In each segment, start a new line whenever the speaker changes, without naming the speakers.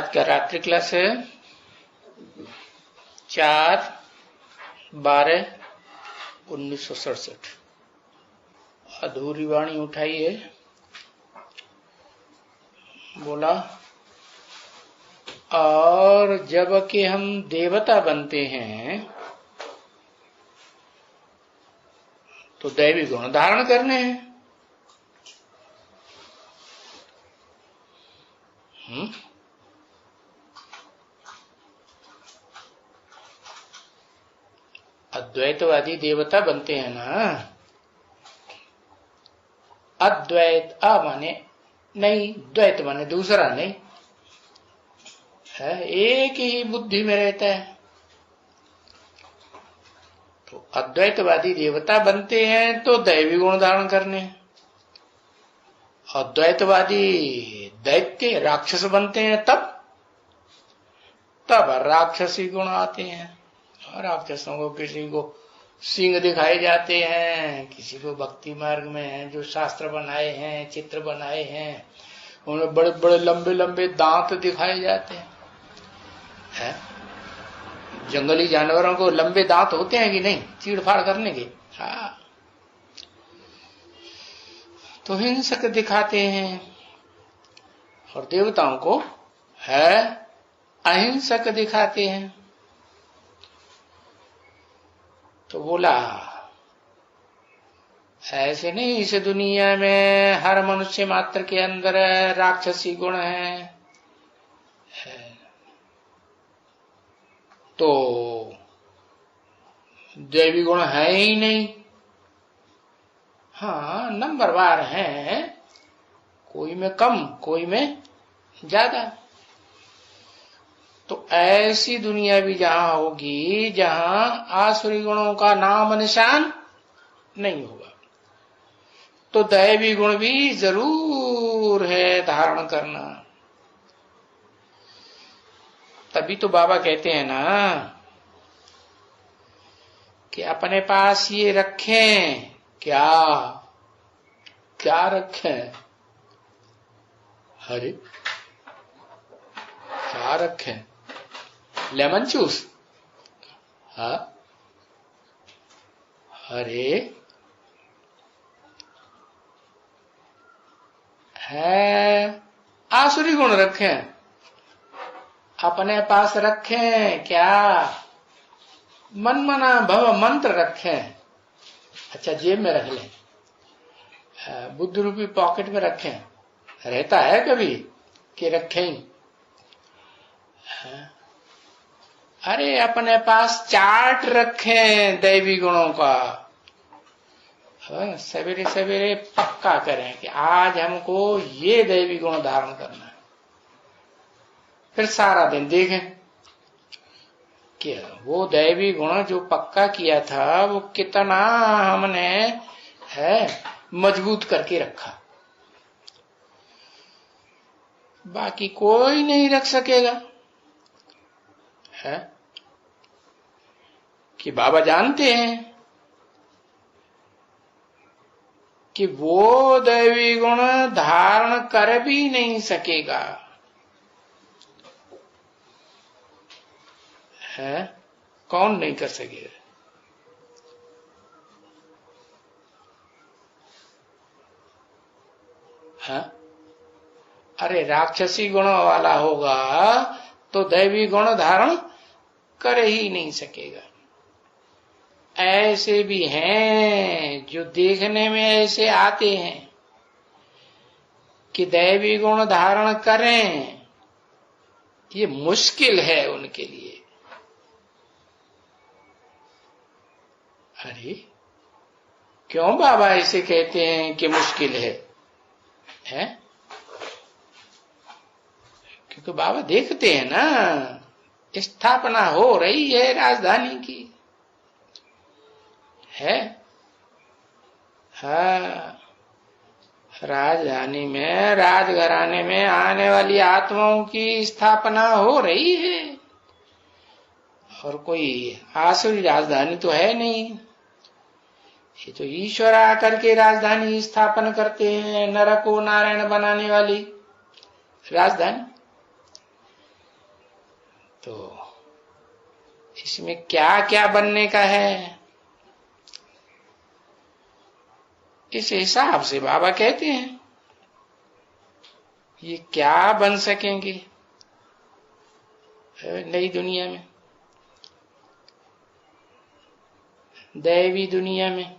आज का रात्रि क्लास है 4/12/1967। अधूरी वाणी उठाई है, बोला और जब कि हम देवता बनते हैं तो दैवी गुण धारण करने हैं। अद्वैतवादी देवता बनते हैं ना। अद्वैत माने नहीं, द्वैत माने दूसरा नहीं है, एक ही बुद्धि में रहता है। तो अद्वैतवादी देवता बनते हैं तो दैवी गुण धारण करने हैं। अद्वैतवादी दैत्य राक्षस बनते हैं तब राक्षसी गुण आते हैं। राक्षसों को किसी को सिंह दिखाए जाते हैं, किसी को भक्ति मार्ग में है जो शास्त्र बनाए हैं, चित्र बनाए हैं, उन्हें बड़े बड़े लंबे लंबे दांत दिखाए जाते हैं। जंगली जानवरों को लंबे दांत होते हैं कि नहीं, चीड़फाड़ करने के। हाँ, तो हिंसक दिखाते हैं। और देवताओं को है अहिंसक दिखाते हैं। तो बोला ऐसे नहीं, इस दुनिया में हर मनुष्य मात्र के अंदर राक्षसी गुण है। तो दैवी गुण है ही नहीं। हाँ, नंबरवार है, कोई में कम कोई में ज्यादा। तो ऐसी दुनिया भी जहां होगी जहां आसुरी गुणों का नाम निशान नहीं होगा, तो दैवी गुण भी जरूर है धारण करना। तभी तो बाबा कहते हैं ना कि अपने पास ये रखें। क्या क्या रखें? अरे क्या रखें? Lemon juice? हाँ, अरे है आसुरी गुण रखें, अपने पास रखें। क्या? मनमना भव मंत्र रखें। अच्छा, जेब में रख लें, बुद्ध रूपी पॉकेट में रखें। रहता है कभी कि रखें? अरे अपने पास चार्ट रखें दैवी गुणों का। सवेरे सवेरे पक्का करें कि आज हमको ये दैवी गुण धारण करना है। फिर सारा दिन देखें कि वो दैवी गुण जो पक्का किया था वो कितना हमने है मजबूत करके रखा। बाकी कोई नहीं रख सकेगा। है कि बाबा जानते हैं कि वो दैवी गुण धारण कर भी नहीं सकेगा। है कौन नहीं कर सकेगा? है? अरे राक्षसी गुणों वाला होगा तो दैवी गुण धारण कर ही नहीं सकेगा। ऐसे भी हैं जो देखने में ऐसे आते हैं कि दैवी गुण धारण करें, ये मुश्किल है उनके लिए। अरे क्यों बाबा ऐसे कहते हैं कि मुश्किल है? क्योंकि बाबा देखते हैं ना, स्थापना हो रही है राजधानी की। है हाँ, राजधानी में राजघराने में आने वाली आत्माओं की स्थापना हो रही है। और कोई आसुरी राजधानी तो है नहीं, ये तो ईश्वर आकर के राजधानी स्थापन करते हैं, नरक को नारायण बनाने वाली राजधानी। तो इसमें क्या क्या बनने का है, इस हिसाब से बाबा कहते हैं ये क्या बन सकेंगे नई दुनिया में, दैवी दुनिया में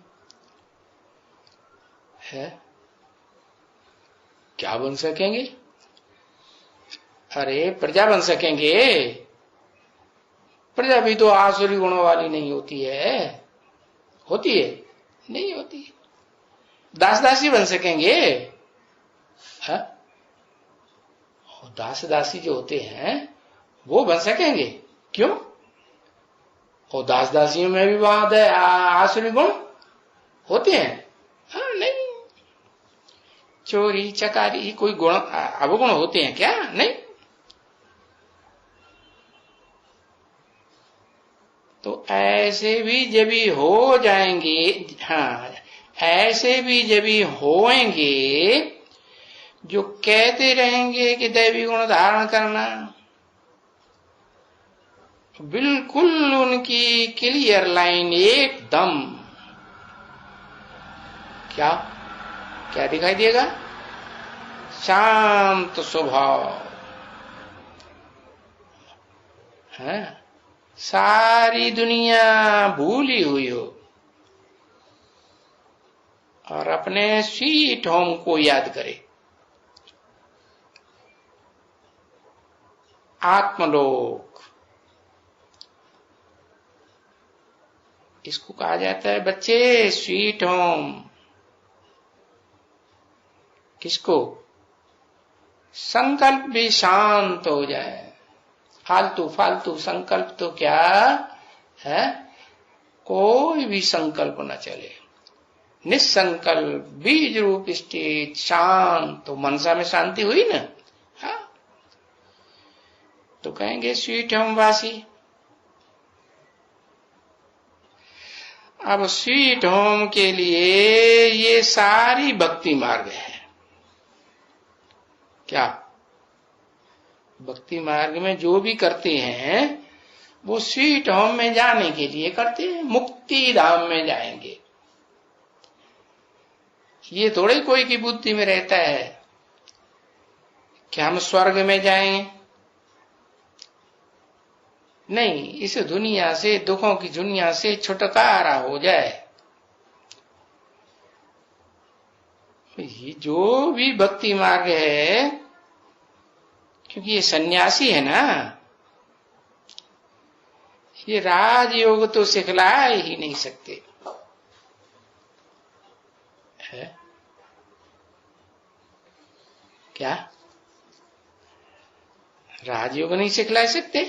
है, क्या बन सकेंगे? अरे प्रजा बन सकेंगे। प्रजा भी तो आसुरी गुणों वाली नहीं होती है, होती है? नहीं होती। दास दासी बन सकेंगे? है? दास दासी जो होते हैं वो बन सकेंगे? क्यों? और दास दासियों में भी वहां आसुरी गुण होते हैं? हाँ, नहीं। चोरी चकारी कोई गुण अवगुण होते हैं क्या? नहीं। तो ऐसे भी जब भी हो जाएंगे, हाँ, ऐसे भी जब भी होएंगे जो कहते रहेंगे कि दैवी गुण धारण करना, बिल्कुल उनकी क्लियर लाइन एकदम क्या क्या दिखाई देगा? शांत स्वभाव है, सारी दुनिया भूली हुई हो और अपने स्वीट होम को याद करे। आत्मलोक इसको कहा जाता है बच्चे, स्वीट होम। किसको? संकल्प भी शांत हो जाए, फालतू फालतू संकल्प तो क्या है, कोई भी संकल्प न चले, निसंकल्प बीज रूप स्थित शांत। तो मनसा में शांति हुई ना, हाँ, तो कहेंगे स्वीट होम वासी। अब स्वीट होम के लिए ये सारी भक्ति मार्ग है। क्या? भक्ति मार्ग में जो भी करते हैं वो स्वीट होम में जाने के लिए करते हैं, मुक्ति धाम में जाएंगे। ये थोड़े कोई की बुद्धि में रहता है कि हम स्वर्ग में जाएंगे। नहीं, इस दुनिया से, दुखों की दुनिया से छुटकारा हो जाए। ये जो भी भक्ति मार्ग है, क्योंकि ये सन्यासी है ना, ये राजयोग तो सिखला ही नहीं सकते है क्या? राजयोग नहीं सिखला सकते?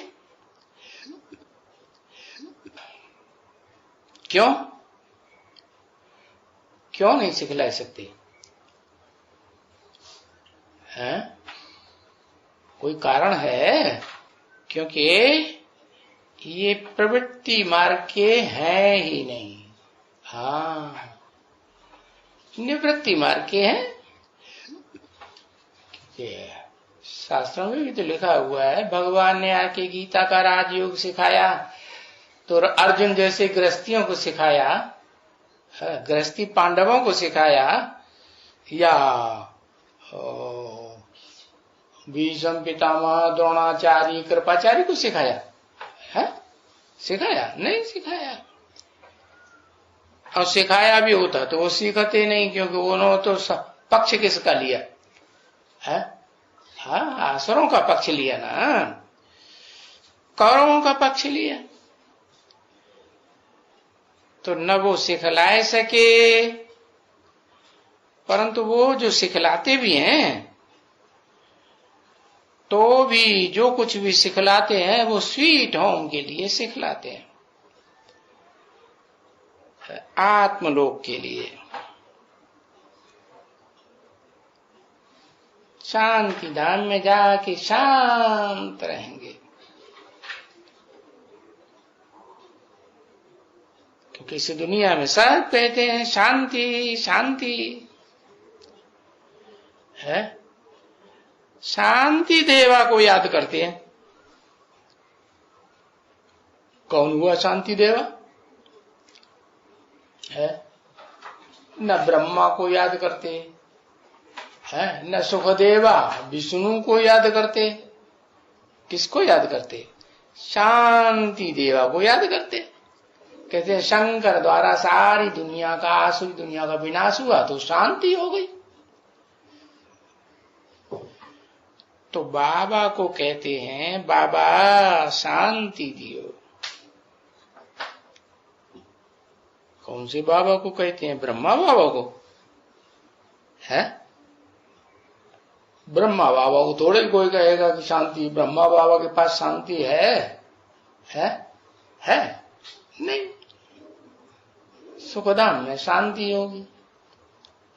क्यों? क्यों नहीं सिखला सकते? है? कोई कारण है? क्योंकि ये प्रवृत्ति मार्ग के हैं ही नहीं। हाँ, निवृत्ति मार्ग के हैं। शास्त्रों में भी तो लिखा हुआ है, भगवान ने आके गीता का राजयोग सिखाया तो अर्जुन जैसे गृहस्थियों को सिखाया, गृहस्थी पांडवों को सिखाया, या भीष्म पितामह द्रोणाचार्य कृपाचार्य को सिखाया है? सिखाया नहीं? सिखाया। और सिखाया भी होता तो वो सीखते नहीं, क्योंकि उन्होंने तो पक्ष किसका लिया है? हाँ, असुरों का पक्ष लिया ना, कौरवों का पक्ष लिया। तो न वो सिखलाए सके, परंतु वो जो सिखलाते भी हैं तो भी जो कुछ भी सिखलाते हैं वो स्वीट होम के लिए सिखलाते हैं, आत्मलोक के लिए। शांति धाम में जाके शांत रहेंगे, क्योंकि इस दुनिया में सब कहते हैं शांति शांति है, शांति देवा को याद करते हैं, कौन हुआ शांति देवा? है न ब्रह्मा को याद करते हैं, न सुखदेवा विष्णु को याद करते। किसको याद करते? शांति देवा को याद करते। कहते हैं शंकर द्वारा सारी दुनिया का, आसुरी दुनिया का विनाश हुआ तो शांति हो गई। तो बाबा को कहते हैं बाबा शांति दियो। कौन से बाबा को कहते हैं? ब्रह्मा बाबा को। है ब्रह्मा बाबा को थोड़े कोई कहेगा कि शांति, ब्रह्मा बाबा के पास शांति है नहीं। सुखधाम में शांति होगी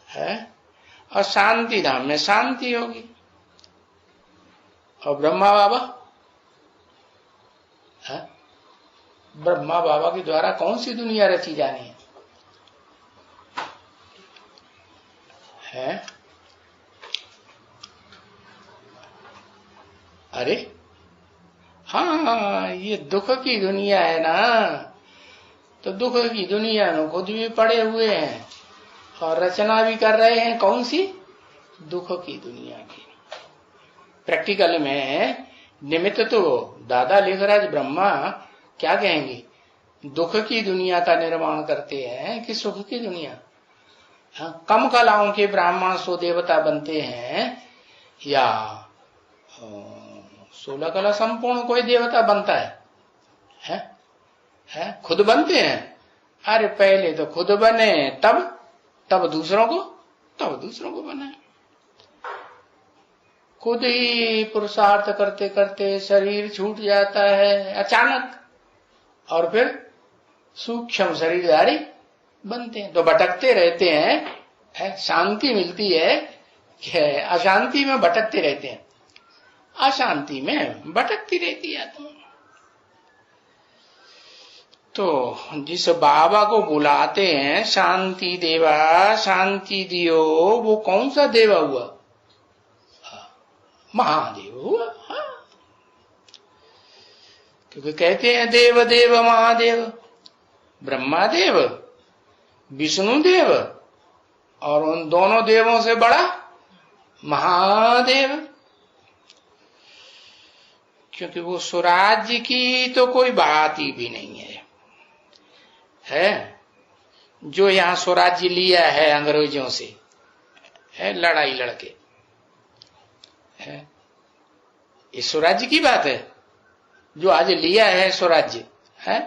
है, और शांति धाम में शांति होगी। और ब्रह्मा बाबा है, ब्रह्मा बाबा के द्वारा कौन सी दुनिया रची जानी है? अरे हाँ, ये दुख की दुनिया है ना, तो दुख की दुनिया में खुद भी पड़े हुए हैं और रचना भी कर रहे हैं। कौन सी? दुख की दुनिया की। प्रैक्टिकल में निमित्त तो दादा लेखराज ब्रह्मा क्या कहेंगे? दुख की दुनिया का निर्माण करते हैं कि सुख की दुनिया? कम कलाओं के ब्राह्मण सो देवता बनते हैं या 16 कला संपूर्ण कोई देवता बनता है? खुद बनते हैं। अरे पहले तो खुद बने, तब दूसरों को बनाए। खुद ही पुरुषार्थ करते करते शरीर छूट जाता है अचानक, और फिर सूक्ष्म शरीरधारी बनते हैं। तो भटकते रहते हैं। शांति मिलती है कि अशांति में भटकते रहते हैं। अशांति में भटकती रहती है आत्मा। तो जिस बाबा को बुलाते हैं शांति देवा, शांति दियो, वो कौन सा देवा हुआ? महादेव हुआ। क्योंकि कहते हैं देव देव महादेव, ब्रह्मादेव, विष्णुदेव, और उन दोनों देवों से बड़ा महादेव। क्योंकि वो स्वराज्य की तो कोई बात ही भी नहीं है। जो यहां स्वराज्य लिया है अंग्रेजों से, लड़ाई लड़के, ये स्वराज्य की बात है। जो आज लिया है स्वराज्य है,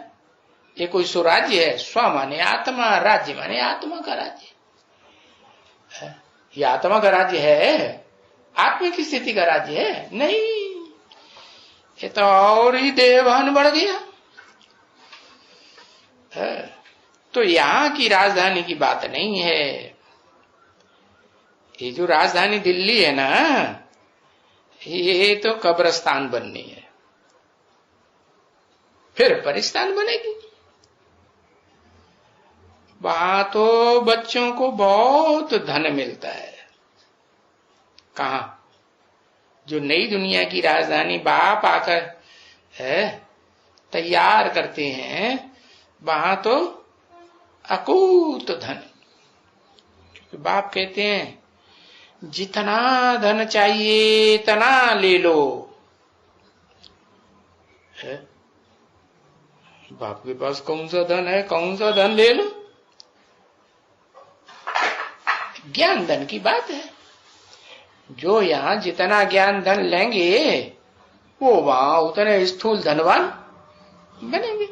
ये कोई स्वराज्य है? स्व माने आत्मा, राज्य माने आत्मा का राज्य है। ये आत्मा का राज्य है? आत्मा की स्थिति का राज्य है? नहीं, ये तो और ही देवभान बढ़ गया है। तो यहां की राजधानी की बात नहीं है। ये जो राजधानी दिल्ली है ना, ये तो कब्रिस्तान बननी है, फिर परिस्तान बनेगी। वहां तो बच्चों को बहुत धन मिलता है। कहा? जो नई दुनिया की राजधानी बाप आकर तैयार करते हैं, वहां तो अकूत धन। क्योंकि बाप कहते हैं जितना धन चाहिए इतना ले लो। बाप के पास कौन सा धन है? कौन सा धन ले लो? ज्ञान धन की बात है। जो यहां जितना ज्ञान धन लेंगे वो वहां उतने स्थूल धनवान बनेंगे।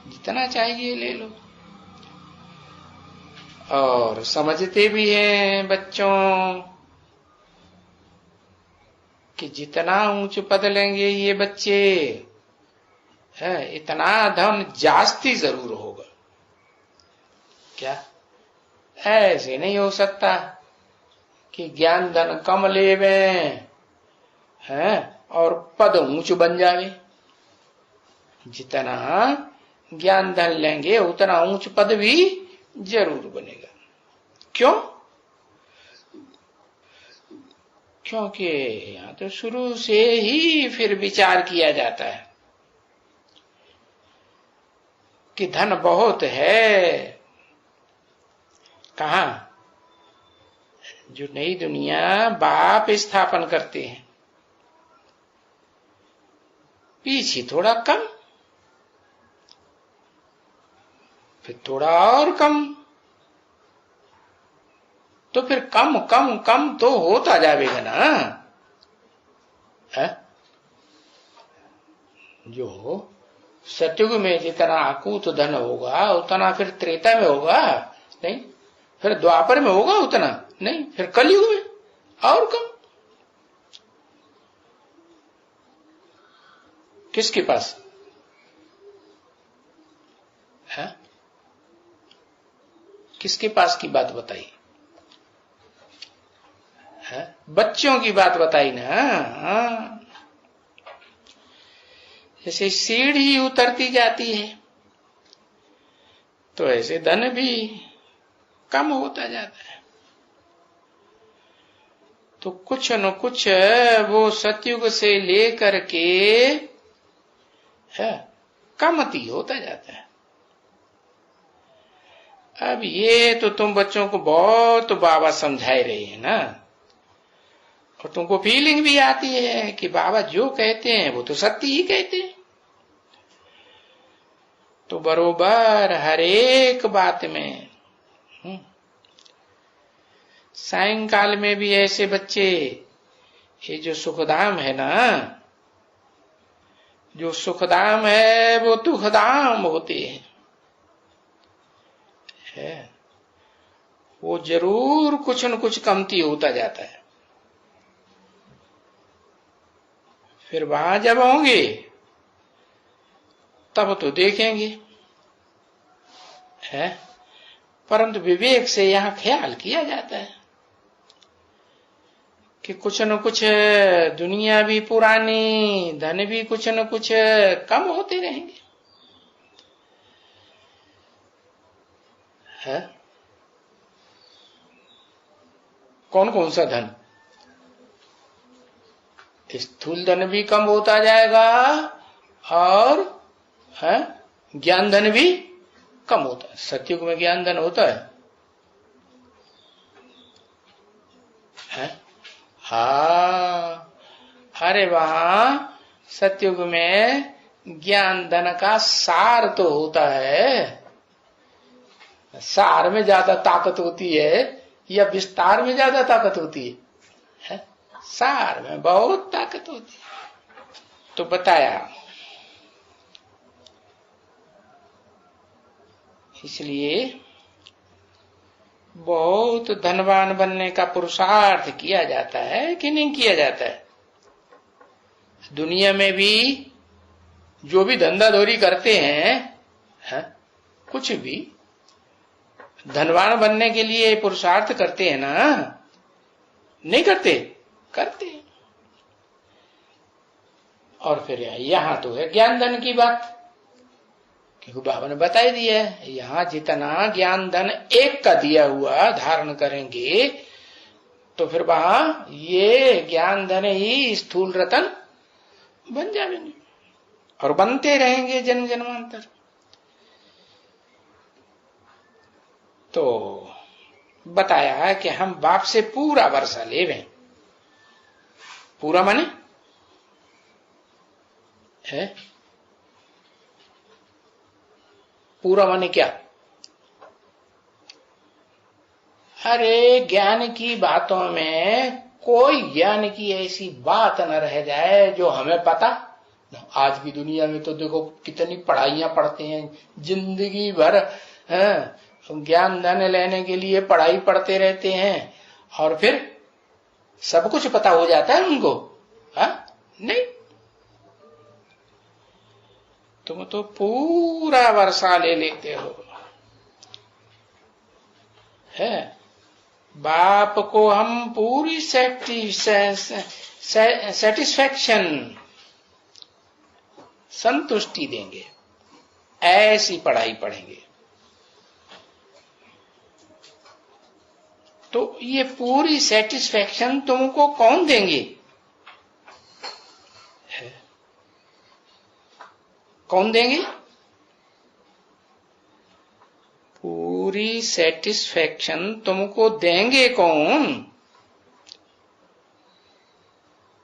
जितना चाहिए ले लो। और समझते भी हैं बच्चों कि जितना ऊंच पद लेंगे ये बच्चे, इतना धन जास्ती जरूर होगा। क्या ऐसे नहीं हो सकता कि ज्ञान धन कम लेवे और पद ऊंच बन जावे? जितना ज्ञान धन लेंगे उतना ऊंच पद भी जरूर बनेगा। क्यों? क्योंकि यहां तो शुरू से ही फिर विचार किया जाता है कि धन बहुत है। कहां? जो नई दुनिया बाप स्थापन करते हैं, पीछे थोड़ा कम, फिर थोड़ा और कम, तो फिर कम कम कम तो होता जाएगा ना। है? जो सतयुग में जितना अकूत धन होगा उतना फिर त्रेता में होगा नहीं, फिर द्वापर में होगा उतना नहीं, फिर कलयुग में और कम। किसके पास है? किसके पास की बात बताई है? बच्चों की बात बताई ना। हाँ। जैसे सीढ़ी उतरती जाती है तो ऐसे धन भी कम होता जाता है। तो कुछ न कुछ वो सतयुग से लेकर के है कमती होता जाता है। अब ये तो तुम बच्चों को बहुत बाबा समझाए रहे हैं ना, और तुमको फीलिंग भी आती है कि बाबा जो कहते हैं वो तो सत्य ही कहते हैं। तो बरोबर हर एक बात में सायंकाल में भी ऐसे बच्चे, ये जो सुखधाम है ना, जो सुखधाम है वो दुखधाम होते हैं, है? वो जरूर कुछ न कुछ कमती होता जाता है। फिर वहां जब होंगे तब तो देखेंगे, है? परंतु विवेक से यहां ख्याल किया जाता है कि कुछ न कुछ दुनिया भी पुरानी, धन भी कुछ न कुछ कम होते रहेंगे, है? कौन कौन सा धन? स्थूल धन भी कम होता जाएगा और है ज्ञान धन भी कम होता है। सतयुग में ज्ञान धन होता है? हाँ, अरे वहां सतयुग में ज्ञान धन का सार तो होता है। सार में ज्यादा ताकत होती है या विस्तार में ज्यादा ताकत होती है? सार में बहुत ताकत होती है। तो बताया, इसलिए बहुत धनवान बनने का पुरुषार्थ किया जाता है कि नहीं किया जाता है? दुनिया में भी जो भी धंधा धोरी करते हैं, कुछ भी धनवान बनने के लिए पुरुषार्थ करते हैं ना, नहीं करते? करते हैं। और फिर यहां तो है ज्ञान धन की बात, क्योंकि बाबा ने बता ही दिया है, यहां जितना ज्ञान धन एक का दिया हुआ धारण करेंगे तो फिर वहां ये ज्ञान धन ही स्थूल रतन बन जाएंगे और बनते रहेंगे जन्म जन्मांतर। तो बताया है कि हम बाप से पूरा वर्षा ले रहे हैं। पूरा माने है? पूरा माने क्या? अरे ज्ञान की बातों में कोई ज्ञान की ऐसी बात न रह जाए जो हमें पता। आज की दुनिया में तो देखो कितनी पढ़ाइयां पढ़ते हैं, जिंदगी भर ज्ञान धन लेने के लिए पढ़ाई पढ़ते रहते हैं और फिर सब कुछ पता हो जाता है उनको? नहीं, तुम तो पूरा वर्षा ले लेते हो, है? बाप को हम पूरी सेटिस्फैक्शन, संतुष्टि देंगे, ऐसी पढ़ाई पढ़ेंगे। तो ये पूरी सेटिस्फैक्शन तुमको कौन देंगे? कौन देंगे? पूरी सेटिस्फैक्शन तुमको देंगे कौन?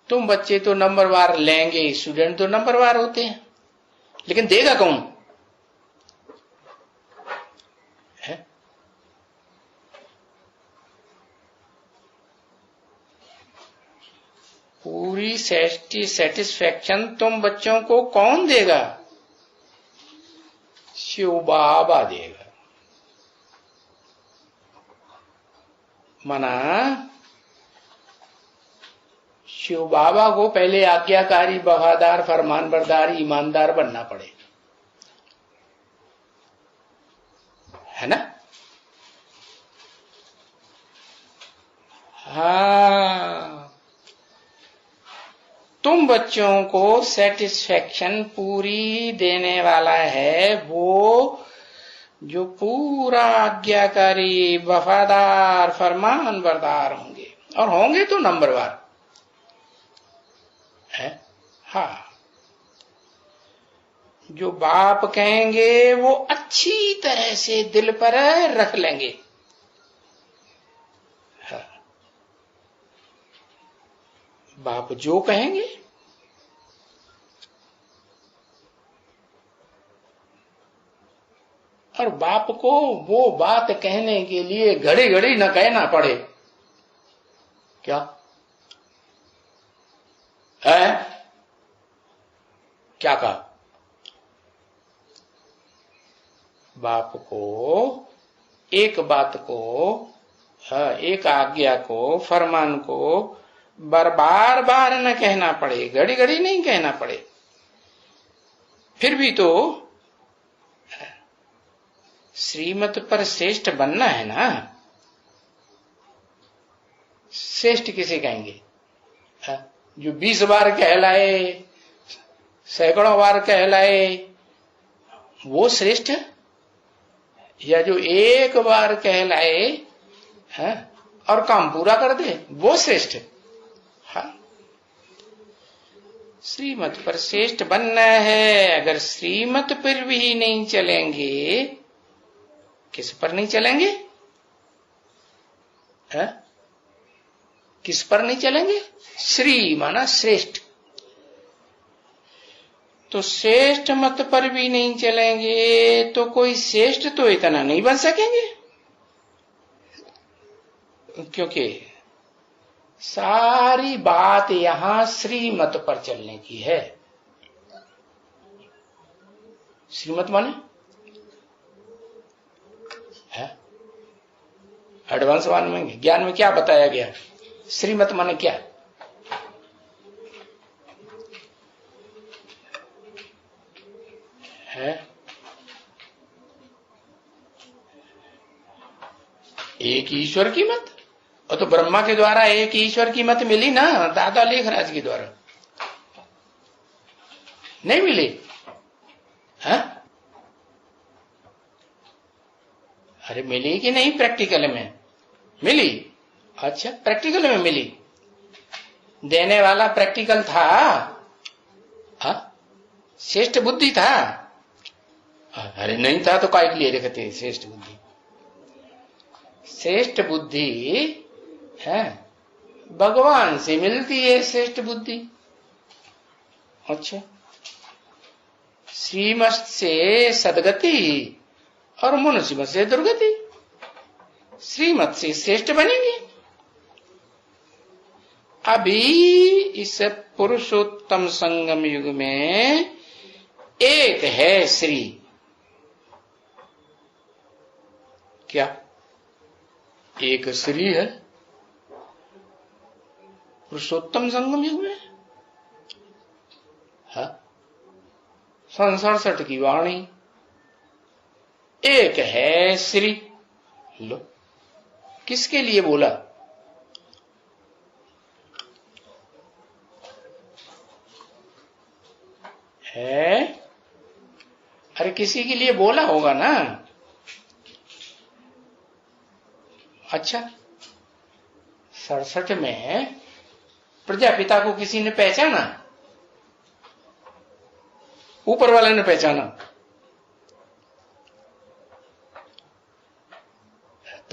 तुम बच्चे तो नंबरवार लेंगे, स्टूडेंट तो नंबरवार होते हैं, लेकिन देगा कौन? है? पूरी सेटिस्फैक्शन तुम बच्चों को कौन देगा? शिव बाबा देगा। मना शिव बाबा को पहले आज्ञाकारी, वफादार, फरमानबरदार, ईमानदार बनना पड़े, है ना? हाँ, तुम बच्चों को सेटिस्फैक्शन पूरी देने वाला है वो जो पूरा आज्ञाकारी, वफादार, फरमानबरदार होंगे, और होंगे तो नंबरवार है। हाँ, जो बाप कहेंगे वो अच्छी तरह से दिल पर रख लेंगे। हाँ, बाप जो कहेंगे और बाप को वो बात कहने के लिए घड़ी घड़ी न कहना पड़े। क्या है? क्या कहा? बाप को एक बात को, एक आज्ञा को, फरमान को बार बार न कहना पड़े, घड़ी घड़ी नहीं कहना पड़े। फिर भी तो श्रीमत पर श्रेष्ठ बनना है ना। श्रेष्ठ किसे कहेंगे? जो 20 बार कहलाए, सैकड़ों बार कहलाए, वो श्रेष्ठ, या जो एक बार कहलाए है और काम पूरा कर दे, वो श्रेष्ठ? हाँ, श्रीमत पर श्रेष्ठ बनना है। अगर श्रीमत पर भी नहीं चलेंगे, किस पर नहीं चलेंगे? है? किस पर नहीं चलेंगे? श्री माना श्रेष्ठ। तो श्रेष्ठ मत पर भी नहीं चलेंगे तो कोई श्रेष्ठ तो इतना नहीं बन सकेंगे, क्योंकि सारी बात यहां श्रीमत पर चलने की है। श्रीमत माने है एडवांस में ज्ञान में क्या बताया गया? श्रीमत माने क्या? है एक ईश्वर की मत। और तो ब्रह्मा के द्वारा एक ईश्वर की मत मिली ना, दादा लेखराज के द्वारा नहीं मिली है? अरे मिली कि नहीं? प्रैक्टिकल में मिली। अच्छा, प्रैक्टिकल में मिली। देने वाला प्रैक्टिकल था, श्रेष्ठ बुद्धि था। अरे नहीं था तो काय के लिए रखते श्रेष्ठ बुद्धि? श्रेष्ठ बुद्धि है भगवान से मिलती है, श्रेष्ठ बुद्धि। अच्छा, श्रीमत से सदगति और मनुष्य से दुर्गति। श्रीमत से श्रेष्ठ बनेंगे। अभी इस पुरुषोत्तम संगम युग में एक है श्री। क्या एक श्री है पुरुषोत्तम संगम युग में? है संसार सठ की वाणी, एक है श्री। लो, किसके लिए बोला? है अरे किसी के लिए बोला होगा ना। अच्छा, 67 में प्रजापिता को किसी ने पहचाना? ऊपर वाले ने पहचाना।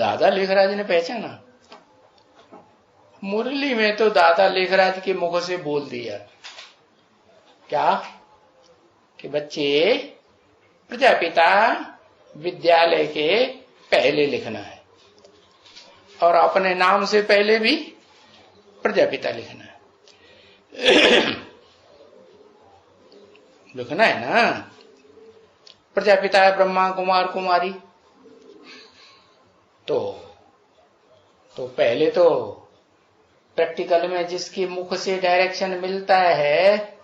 दादा लेखराज ने पहचाना। मुरली में तो दादा लेखराज के मुख से बोल दिया क्या कि बच्चे प्रजापिता विद्यालय के पहले लिखना है और अपने नाम से पहले भी प्रजापिता लिखना है। लिखना है ना, प्रजापिता है ब्रह्मा कुमार कुमारी। तो पहले तो प्रैक्टिकल में जिसके मुख से डायरेक्शन मिलता है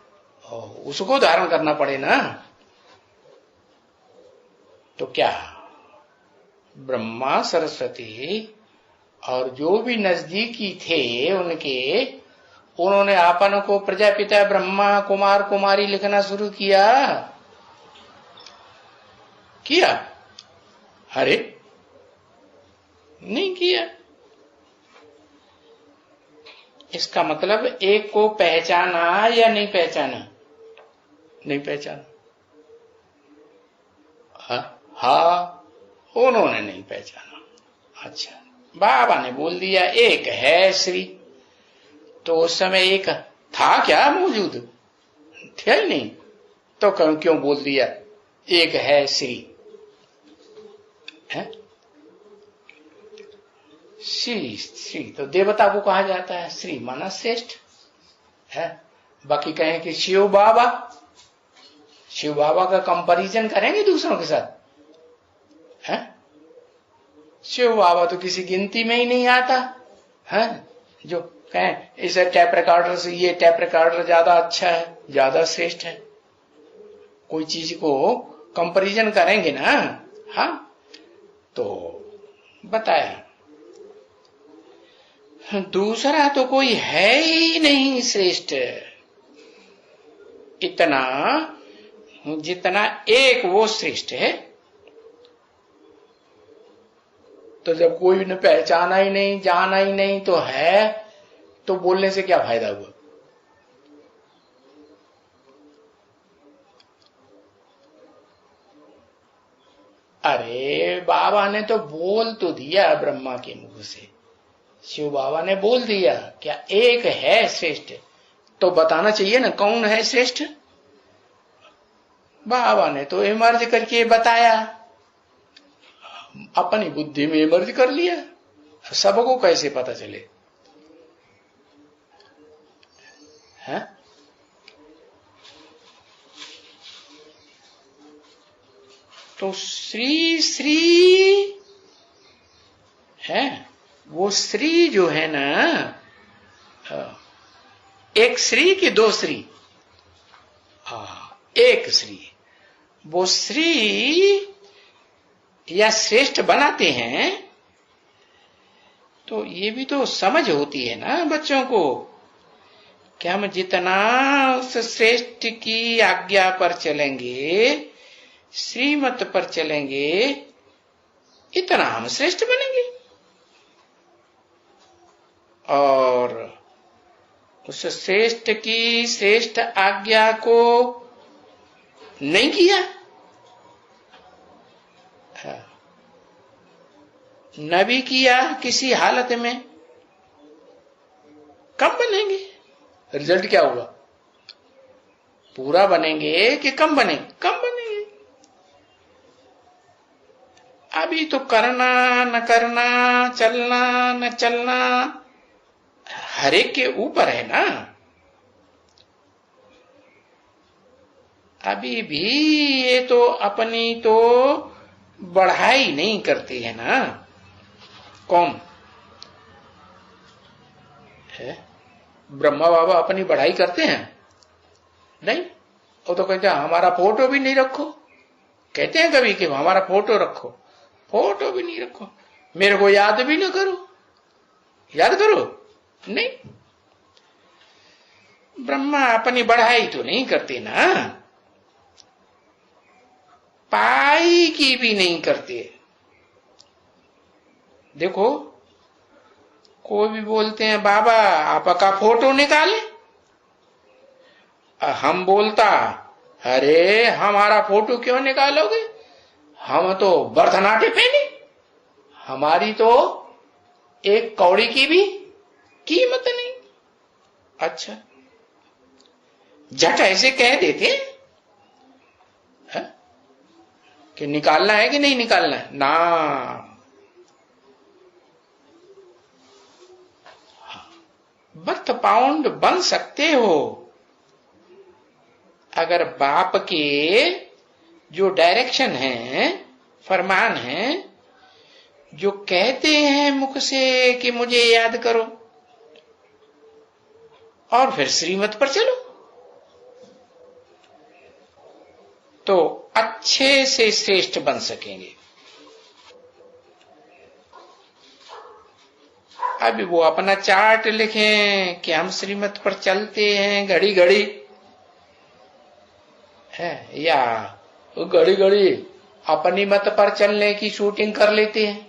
उसको धारण करना पड़े ना। तो क्या ब्रह्मा सरस्वती और जो भी नजदीकी थे उन्होंने आपन को प्रजापिता ब्रह्मा कुमार कुमारी लिखना शुरू किया। अरे नहीं किया। इसका मतलब एक को पहचाना या नहीं पहचाना? नहीं पहचाना। हाँ, उन्होंने नहीं पहचाना। अच्छा, बाबा ने बोल दिया एक है श्री। तो उस समय एक था क्या मौजूद? थे ही नहीं, तो क्यों बोल दिया एक है श्री? है श्री तो देवता को कहा जाता है, श्री माना श्रेष्ठ है। बाकी कहें कि शिव बाबा का कंपैरिजन करेंगे दूसरों के साथ है? शिव बाबा तो किसी गिनती में ही नहीं आता है। जो कहें इस टैप रिकॉर्डर से ये टैप रिकॉर्डर ज्यादा अच्छा है, ज्यादा श्रेष्ठ है, कोई चीज को कंपैरिजन करेंगे ना। हाँ, तो बताया दूसरा तो कोई है ही नहीं श्रेष्ठ इतना जितना एक वो श्रेष्ठ है। तो जब कोई ने पहचाना ही नहीं, जाना ही नहीं तो है, तो बोलने से क्या फायदा हुआ? अरे बाबा ने तो बोल तो दिया ब्रह्मा के मुख से, शिव बाबा ने बोल दिया क्या एक है श्रेष्ठ। तो बताना चाहिए ना कौन है श्रेष्ठ। बाबा ने तो इमर्ज करके बताया, अपनी बुद्धि में इमर्ज कर लिया। सबको कैसे पता चले? है तो श्री है, वो श्री जो है ना, एक श्री की दो श्री, एक श्री, वो श्री या श्रेष्ठ बनाते हैं। तो ये भी तो समझ होती है ना बच्चों को कि हम जितना उस श्रेष्ठ की आज्ञा पर चलेंगे, श्रीमत पर चलेंगे, इतना हम श्रेष्ठ बनेंगे। और उस श्रेष्ठ की श्रेष्ठ आज्ञा को नहीं किया, न भी किया किसी हालत में, कम बनेंगे। रिजल्ट क्या होगा? पूरा बनेंगे कि कम बनेंगे? कम बनेंगे। अभी तो करना न करना, चलना न चलना हर एक के ऊपर है ना। अभी भी ये तो अपनी तो बढ़ाई नहीं करती है ना। कौन है? ब्रह्मा बाबा अपनी बढ़ाई करते हैं? नहीं, वो तो कहते हैं हमारा फोटो भी नहीं रखो। कहते हैं कभी कि हमारा फोटो रखो, फोटो भी नहीं रखो, मेरे को याद भी ना करो। याद करो नहीं, ब्रह्मा अपनी बढ़ाई तो नहीं करते ना, पाई की भी नहीं करते। देखो कोई भी बोलते हैं बाबा आपका फोटो निकाले, हम बोलता अरे हमारा फोटो क्यों निकालोगे, हम तो भरतनाट्यम पहने, हमारी तो एक कौड़ी की भी कीमत नहीं। अच्छा, झट ऐसे कह देते हैं कि निकालना है कि नहीं निकालना है ना। बर्थ पाउंड बन सकते हो अगर बाप के जो डायरेक्शन है, फरमान है, जो कहते हैं मुख से कि मुझे याद करो, और फिर श्रीमत पर चलो, तो अच्छे से श्रेष्ठ बन सकेंगे। अभी वो अपना चार्ट लिखें कि हम श्रीमत पर चलते हैं घड़ी घड़ी है, या घड़ी घड़ी अपनी मत पर चलने की शूटिंग कर लेते हैं,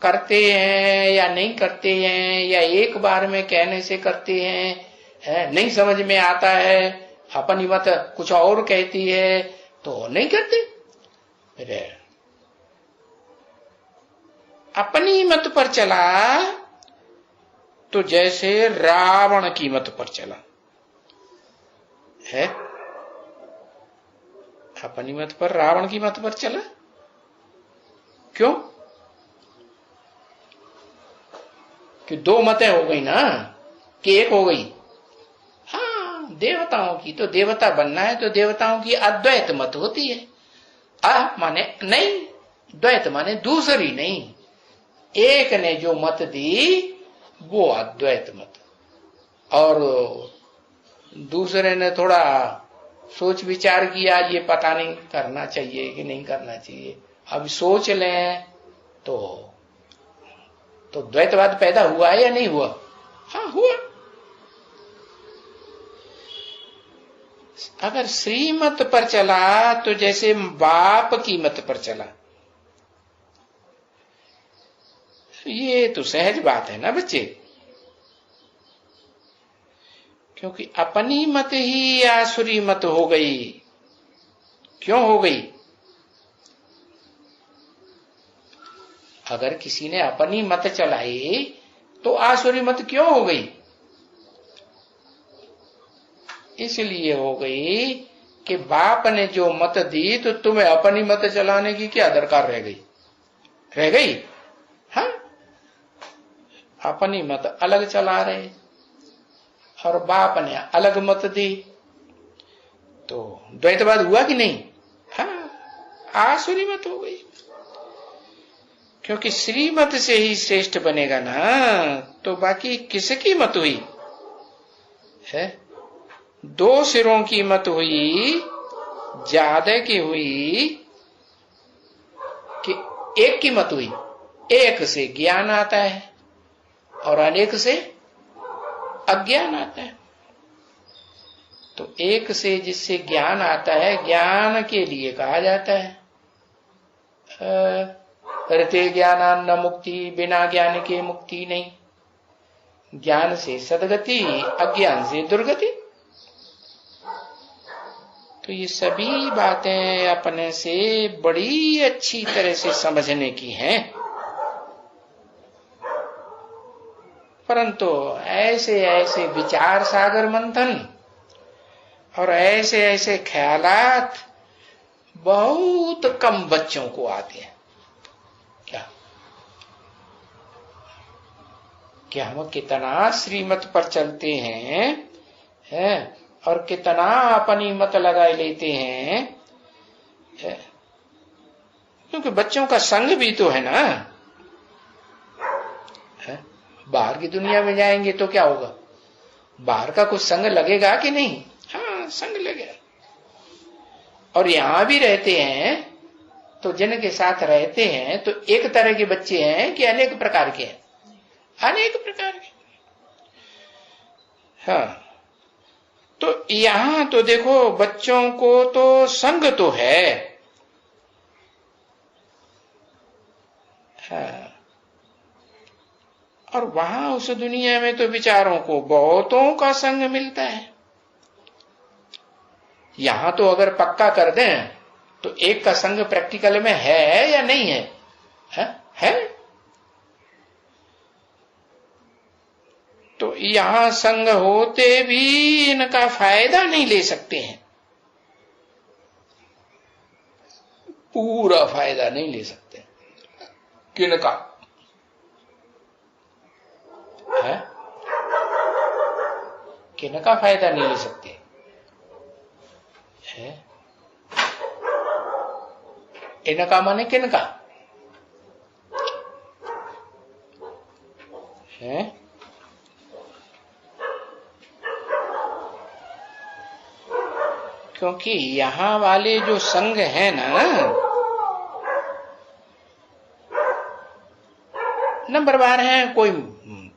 करते हैं या नहीं करते हैं, या एक बार में कहने से करते हैं, है नहीं समझ में आता है, अपनी मत कुछ और कहती है तो नहीं करते। अपनी मत पर चला तो जैसे रावण की मत पर चला है। अपनी मत पर, रावण की मत पर चला। क्यों? कि दो मतें हो गई ना, कि एक हो गई। हाँ, देवताओं की तो देवता बनना है तो देवताओं की अद्वैत मत होती है। माने नहीं, द्वैत माने दूसरी नहीं, एक ने जो मत दी वो अद्वैत मत, और दूसरे ने थोड़ा सोच विचार किया, ये पता नहीं करना चाहिए कि नहीं करना चाहिए, अब सोच लें तो द्वैतवाद पैदा हुआ है या नहीं हुआ? हाँ, हुआ। अगर श्रीमत पर चला तो जैसे बाप की मत पर चला। ये तो सहज बात है ना बच्चे, क्योंकि अपनी मत ही आसुरी मत हो गई। क्यों हो गई? अगर किसी ने अपनी मत चलाई तो आसुरी मत क्यों हो गई? इसलिए हो गई कि बाप ने जो मत दी तो तुम्हें अपनी मत चलाने की क्या दरकार रह गई? रह गई? हाँ, अपनी मत अलग चला रहे और बाप ने अलग मत दी, तो द्वैतवाद हुआ कि नहीं? हाँ, आसुरी मत हो गई। क्योंकि श्रीमत से ही श्रेष्ठ बनेगा ना, तो बाकी किसकी मत हुई है? दो सिरों की मत हुई, ज्यादा की हुई कि एक की मत हुई? एक से ज्ञान आता है और अनेक से अज्ञान आता है। तो एक से जिससे ज्ञान आता है, ज्ञान के लिए कहा जाता है रते ज्ञानान न मुक्ति, बिना ज्ञान के मुक्ति नहीं। ज्ञान से सदगति, अज्ञान से दुर्गति। तो ये सभी बातें अपने से बड़ी अच्छी तरह से समझने की हैं, परंतु ऐसे ऐसे विचार सागर मंथन और ऐसे ऐसे ख्यालात बहुत कम बच्चों को आते हैं। कि हम कितना श्रीमत पर चलते हैं और कितना अपनी मत लगाए लेते हैं, क्योंकि बच्चों का संग भी तो है ना। बाहर की दुनिया में जाएंगे तो क्या होगा? बाहर का कुछ संग लगेगा कि नहीं? हाँ, संग लगेगा। और यहां भी रहते हैं तो जिनके साथ रहते हैं तो एक तरह के बच्चे हैं कि अनेक प्रकार के हैं? अनेक प्रकार के। हाँ, तो यहां तो देखो बच्चों को तो संग तो है। हाँ, और वहां उस दुनिया में तो विचारों को बहुतों का संग मिलता है। यहां तो अगर पक्का कर दें तो एक का संग प्रैक्टिकल में है या नहीं है? है। तो यहां संग होते भी इनका फायदा नहीं ले सकते हैं, पूरा फायदा नहीं ले सकते। किनका है, किनका फायदा नहीं ले सकते है। इनका माने किनका है। क्योंकि यहां वाले जो संघ है ना, नंबरवार हैं। कोई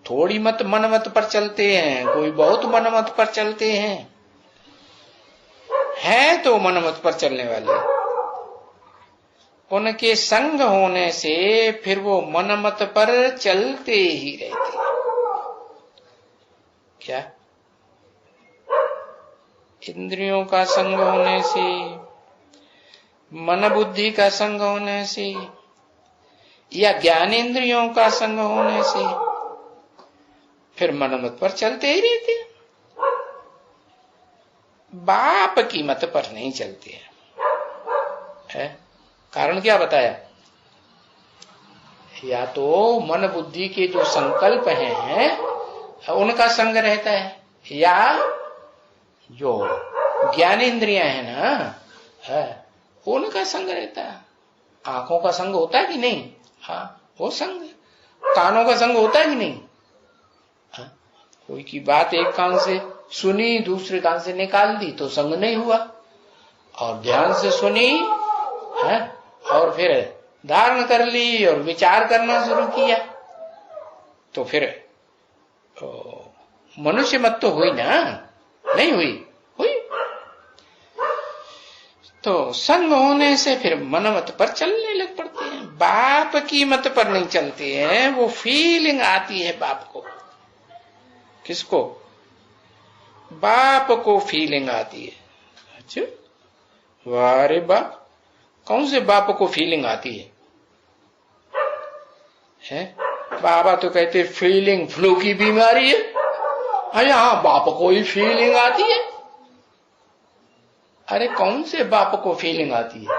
थोड़ी मनमत पर चलते हैं, कोई बहुत मनमत पर चलते हैं, है तो मनमत पर चलने वाले। उनके संग होने से फिर वो मनमत पर चलते ही रहते हैं। क्या इंद्रियों का संग होने से, मन बुद्धि का संग होने से, या ज्ञानेंद्रियों का संग होने से फिर मनमत पर चलते ही रहते हैं, बाप की मत पर नहीं चलते हैं। है? कारण क्या बताया? या तो मन बुद्धि के जो संकल्प हैं उनका संग रहता है, या जो ज्ञानेंद्रियां हैं ना, है, उनका संग रहता है। आंखों का संग होता है कि नहीं? हाँ, वो संग। कानों का संग होता है कि नहीं? हाँ, कोई की बात एक कान से सुनी, दूसरे कान से निकाल दी तो संग नहीं हुआ। और ध्यान से सुनी है और फिर धारण कर ली और विचार करना शुरू किया तो फिर मनुष्य मत तो हुई ना? नहीं हुई? हुई। तो संग होने से फिर मनमत पर चलने लग पड़ते हैं, बाप की मत पर नहीं चलते हैं। वो फीलिंग आती है बाप को। किसको? बाप को फीलिंग आती है। अच्छा, वाह रे बाप, कौन से बाप को फीलिंग आती है? बाबा तो कहते फीलिंग फ्लू की बीमारी है। हाँ, बाप को ही फीलिंग आती है। अरे कौन से बाप को फीलिंग आती है?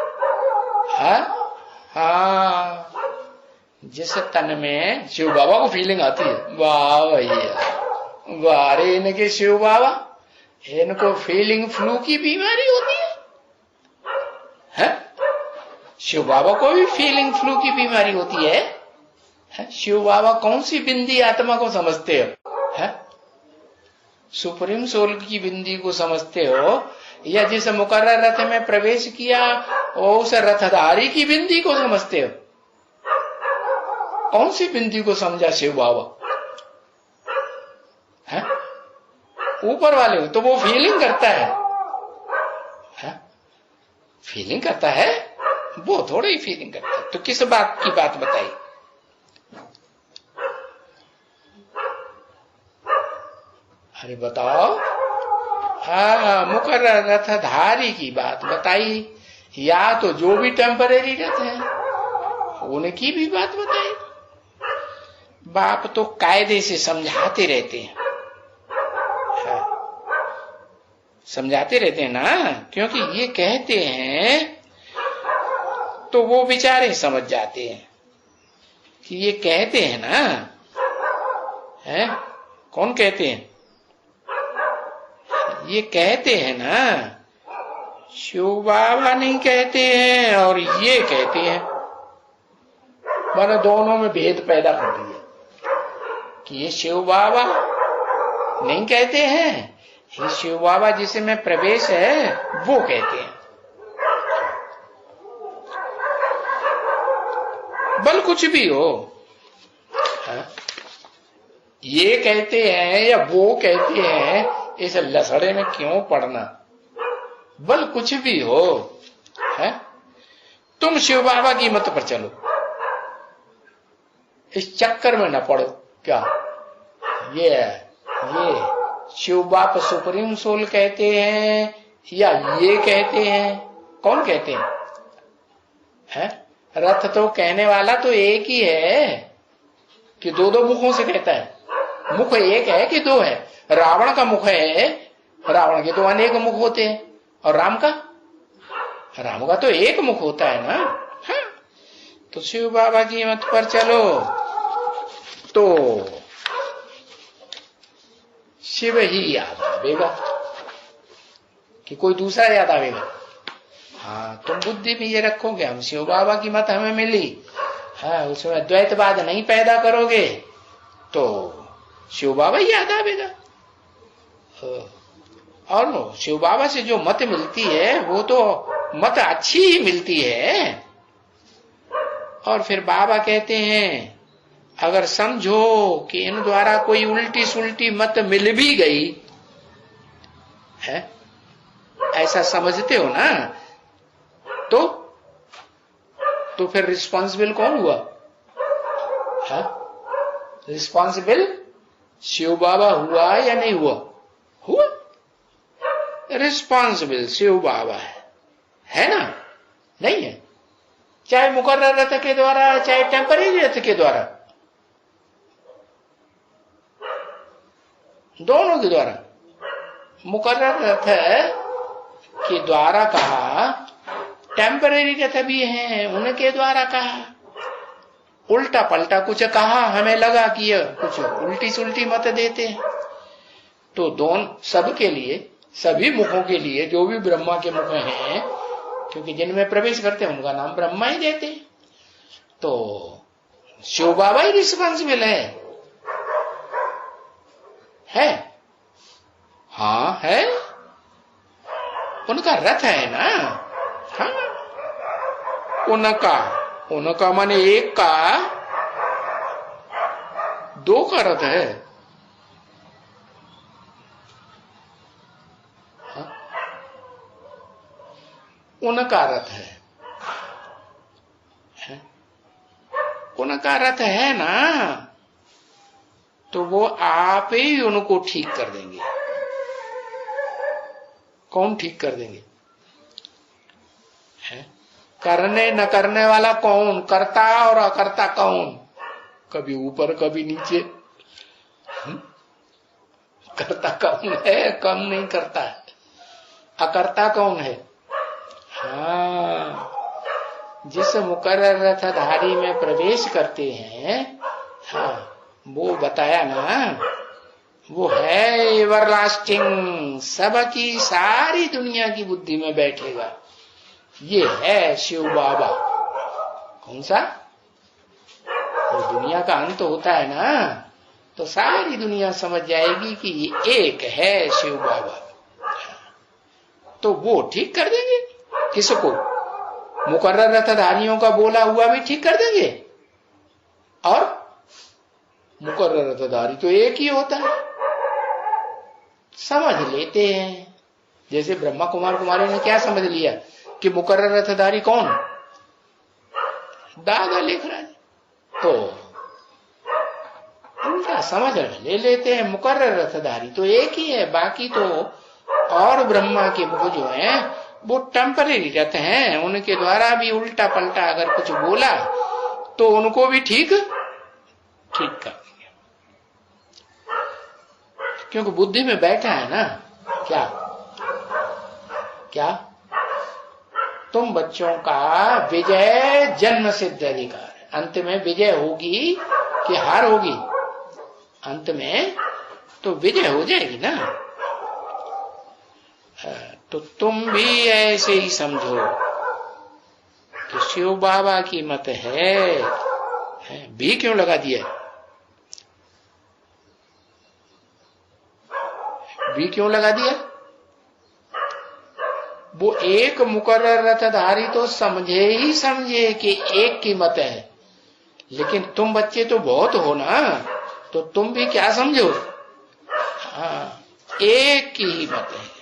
हाँ, जिस तन में शिव बाबा को फीलिंग आती है। वाह भैया, वाह रे इनके शिव बाबा, इनको फीलिंग फ्लू की बीमारी होती है। शिव बाबा को भी फीलिंग फ्लू की बीमारी होती है। शिव बाबा कौन सी बिंदी आत्मा को समझते हो? सुप्रीम सोल की बिंदी को समझते हो, या जिस मुकर्रर रथ में प्रवेश किया और उस रथधारी की बिंदी को समझते हो? कौन सी बिंदी को समझा शिव बाबा? ऊपर वाले हो तो वो फीलिंग करता है। फीलिंग करता है, वो थोड़ा ही फीलिंग करता है। तो किस बात की बात बताई? अरे बताओ। मुकर्रर रथधारी की बात बताई, या तो जो भी टेम्परेरी रथ है उनकी भी बात बताई। बाप तो कायदे से समझाते रहते हैं, समझाते रहते हैं ना, क्योंकि ये कहते हैं तो वो बेचारे समझ जाते हैं कि ये कहते हैं ना। कौन कहते हैं? ये कहते हैं ना, शिव बाबा नहीं कहते हैं और ये कहते हैं। मैंने दोनों में भेद पैदा कर दिया कि ये शिव बाबा नहीं कहते हैं, ये शिव बाबा जिसे में प्रवेश है वो कहते हैं। बल कुछ भी हो, ये कहते हैं या वो कहते हैं, इस लसड़े में क्यों पड़ना? बल कुछ भी हो, तुम शिव बाबा की मत पर चलो, इस चक्कर में न पड़ो। क्या ये शिव बाप सुप्रीम सोल कहते हैं या ये कहते हैं? कौन कहते हैं? रथ तो कहने वाला तो एक ही है कि दो दो मुखों से कहता है? मुख एक है कि दो है? रावण का मुख है, रावण के तो अनेक मुख होते हैं, और राम का तो एक मुख होता है ना। हाँ। तो शिव बाबा की मत पर चलो तो शिव ही याद आवेगा कि कोई दूसरा याद आवेगा? हाँ, तुम बुद्धि में ये रखोगे हम शिव बाबा की मत हमें मिली, हाँ, उसमें द्वैतवाद नहीं पैदा करोगे तो शिव बाबा ही याद आवेगा। और शिव बाबा से जो मत मिलती है वो तो मत अच्छी ही मिलती है। और फिर बाबा कहते हैं अगर समझो कि इन द्वारा कोई उल्टी सुल्टी मत मिल भी गई है, ऐसा समझते हो ना, तो फिर रिस्पॉन्सिबल कौन हुआ? रिस्पॉन्सिबल शिव बाबा हुआ या नहीं हुआ? हुआ। रिस्पॉन्सिबल शिव बाबा है ना? नहीं है? चाहे मुकर्रर रथ के द्वारा, चाहे टेम्परेरी रथ के द्वारा, दोनों के द्वारा। मुकर्रर रथ के द्वारा कहा, टेम्परेरी रथ भी हैं उनके द्वारा कहा, उल्टा पलटा कुछ कहा, हमें लगा कि कुछ उल्टी सुल्टी मत देते हैं। तो दोनों सबके लिए, सभी मुखों के लिए, जो भी ब्रह्मा के मुख हैं, क्योंकि जिनमें प्रवेश करते हैं उनका नाम ब्रह्मा ही देते हैं, तो शिव बाबा ही रिस्पॉन्सिबल है। हाँ है, उनका रथ है ना। हाँ, उनका माने एक का, दो का रथ है। हाँ? उनका रथ है, उनका रथ है ना, तो वो आप ही उनको ठीक कर देंगे। कौन ठीक कर देंगे? करने न करने वाला कौन? करता और अकर्ता कौन? कभी ऊपर कभी नीचे। करता कौन है? कम नहीं करता है। अकर्ता कौन है? हाँ, जिस मुकर्रर रथधारी में प्रवेश करते हैं, हाँ, वो बताया ना, वो है एवरलास्टिंग, सबकी सारी दुनिया की बुद्धि में बैठेगा। ये है शिव बाबा। कौन सा? तो दुनिया का अंत होता है ना, तो सारी दुनिया समझ जाएगी कि ये एक है शिव बाबा। तो वो ठीक कर देंगे। किसको? मुकर्रर रथधारियों का बोला हुआ भी ठीक कर देंगे। और मुकर्रर रथधारी तो एक ही होता है, समझ लेते हैं। जैसे ब्रह्मा कुमार कुमारी ने क्या समझ लिया कि मुकर्रर रथधारी कौन? दादा लिख रहा है, तो उल्टा समझ ले लेते हैं, मुकर्रर रथधारी तो एक ही है, बाकी तो और ब्रह्मा के मुख जो है वो टेम्परेरी रथ हैं, उनके द्वारा भी उल्टा पलटा अगर कुछ बोला तो उनको भी ठीक कर देंगे, क्योंकि बुद्धि में बैठा है ना। क्या तुम बच्चों का विजय जन्म सिद्ध अधिकार है। अंत में विजय होगी कि हार होगी? अंत में तो विजय हो जाएगी ना। तो तुम भी ऐसे ही समझो कि शिव बाबा की मत है। भी क्यों लगा दिया? भी क्यों लगा दिया? वो एक मुकर्रर रथधारी तो समझे कि एक की मत है, लेकिन तुम बच्चे तो बहुत हो ना, तो तुम भी क्या समझो? हाँ, एक की ही मत है।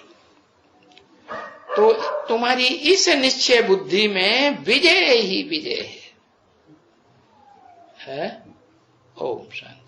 तो तुम्हारी इस निश्चय बुद्धि में विजय ही विजय है। ओम शांति।